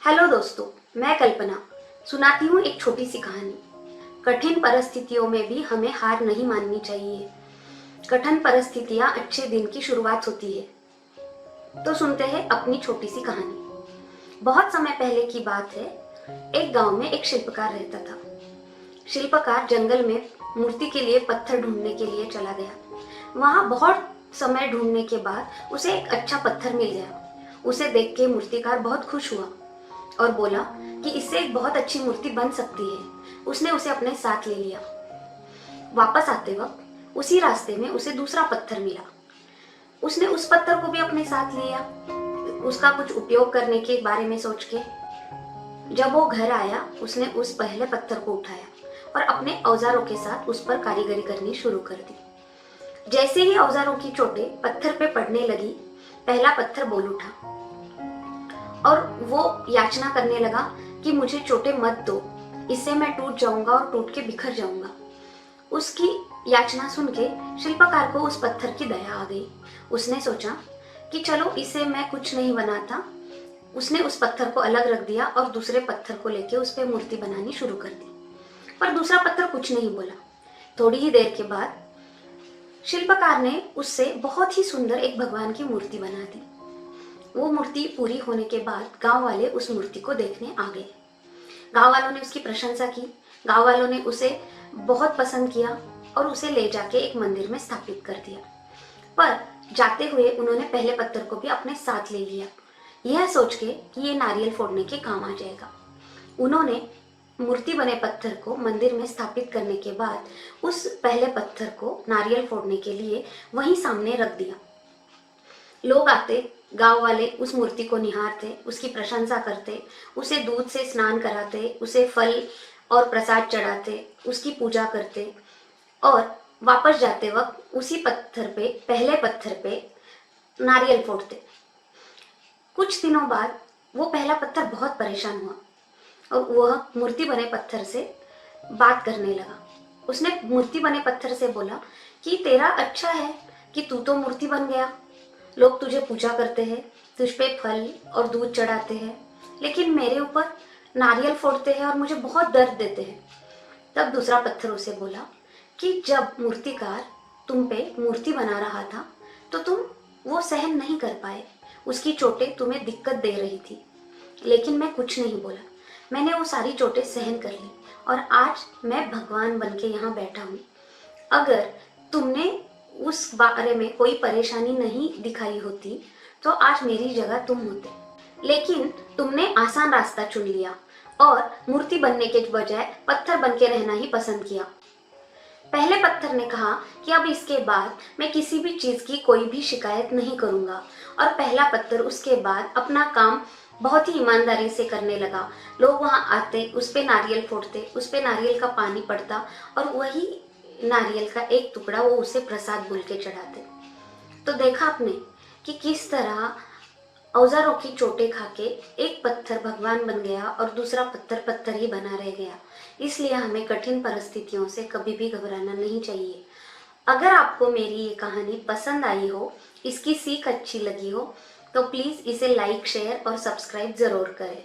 Hello दोस्तों, मैं कल्पना सुनाती हूँ एक छोटी सी कहानी। कठिन परिस्थितियों में भी हमें हार नहीं माननी चाहिए। कठिन परिस्थितियाँ अच्छे दिन की शुरुआत होती है। तो सुनते हैं अपनी छोटी सी कहानी। बहुत समय पहले की बात है। एक गांव में एक शिल्पकार रहता था। शिल्पकार जंगल में मूर्ति के लिए पत्थर ढूंढने के लिए चला गया। वहां बहुत समय ढूंढने के बाद उसे एक अच्छा पत्थर मिल गया। उसे देख के मूर्तिकार बहुत खुश हुआ और बोला कि इससे एक बहुत अच्छी मूर्ति बन सकती है। उसने उसे अपने साथ ले लिया। वापस आते वक्त उसी रास्ते में उसे दूसरा पत्थर मिला। उसने उस पत्थर को भी अपने साथ लिया, उसका कुछ उपयोग करने के बारे में सोच के। जब वो घर आया, उसने उस पहले पत्थर को उठाया और अपने औजारों के साथ उस पर कारीगरी करनी शुरू कर दी। जैसे ही औजारों की चोटें पत्थर पे पड़ने लगी, पहला पत्थर बोल उठा और वो याचना करने लगा कि मुझे चोटें मत दो, इससे मैं टूट जाऊंगा और टूट के बिखर जाऊंगा। उसकी याचना सुन के शिल्पकार को उस पत्थर की दया आ गई। उसने सोचा कि चलो इसे मैं कुछ नहीं बनाता। उसने उस पत्थर को अलग रख दिया और दूसरे पत्थर को लेके उस पर मूर्ति बनानी शुरू कर दी। पर दूसरा पत्थर कुछ नहीं बोला। थोड़ी ही देर के बाद शिल्पकार ने उससे बहुत ही सुंदर एक भगवान की मूर्ति बना दी। वो मूर्ति पूरी होने के बाद गांव वाले उस मूर्ति को देखने आ गए। गांव वालों ने उसकी प्रशंसा की। गांव वालों ने उसे बहुत पसंद किया और उसे ले जाके एक मंदिर में स्थापित कर दिया। पर जाते हुए उन्होंने पहले पत्थर को भी अपने साथ ले लिया, यह सोच के कि ये नारियल फोड़ने के काम आ जाएगा। उन्होंने मूर्ति बने पत्थर को मंदिर में स्थापित करने के बाद उस पहले पत्थर को नारियल फोड़ने के लिए वहीं सामने रख दिया। लोग आते, गांव वाले उस मूर्ति को निहारते, उसकी प्रशंसा करते, उसे दूध से स्नान कराते, उसे फल और प्रसाद चढ़ाते, उसकी पूजा करते और वापस जाते वक्त उसी पत्थर पे, पहले पत्थर पे नारियल फोड़ते। कुछ दिनों बाद वो पहला पत्थर बहुत परेशान हुआ और वह मूर्ति बने पत्थर से बात करने लगा। उसने मूर्ति बने पत्थर से बोला कि तेरा अच्छा है कि तू तो मूर्ति बन गया, लोग तुझे पूजा करते हैं, तुझ पे फल और दूध चढ़ाते हैं, लेकिन मेरे ऊपर नारियल फोड़ते हैं और मुझे बहुत दर्द देते हैं। तब दूसरा पत्थर उसे बोला कि जब मूर्तिकार तुम पे मूर्ति बना रहा था तो तुम वो सहन नहीं कर पाए, उसकी चोटें तुम्हें दिक्कत दे रही थी, लेकिन मैं कुछ नहीं बोला। मैंने वो सारी चोटें सहन कर ली और आज मैं भगवान बन के यहाँ बैठा हूँ। अगर तुमने उस बारे में कोई परेशानी नहीं दिखाई होती तो आज मेरी जगह तुम होते, लेकिन तुमने आसान रास्ता चुन लिया और मूर्ति बनने के बजाय पत्थर बन के रहना ही पसंद किया। पहले पत्थर ने कहा कि अब इसके बाद मैं किसी भी चीज की कोई भी शिकायत नहीं करूंगा और पहला पत्थर उसके बाद अपना काम बहुत ही ईमानदारी से करने लगा। लोग वहां आते, उस पे नारियल फोड़ते, उस पे नारियल का पानी पड़ता और वही नारियल का एक टुकड़ा वो उसे प्रसाद बोल के चढ़ाते। तो देखा आपने कि किस तरह औजारों की चोटें खाके एक पत्थर भगवान बन गया और दूसरा पत्थर पत्थर ही बना रह गया। इसलिए हमें कठिन परिस्थितियों से कभी भी घबराना नहीं चाहिए। अगर आपको मेरी ये कहानी पसंद आई हो, इसकी सीख अच्छी लगी हो, तो प्लीज़ इसे लाइक, शेयर और सब्सक्राइब ज़रूर करें।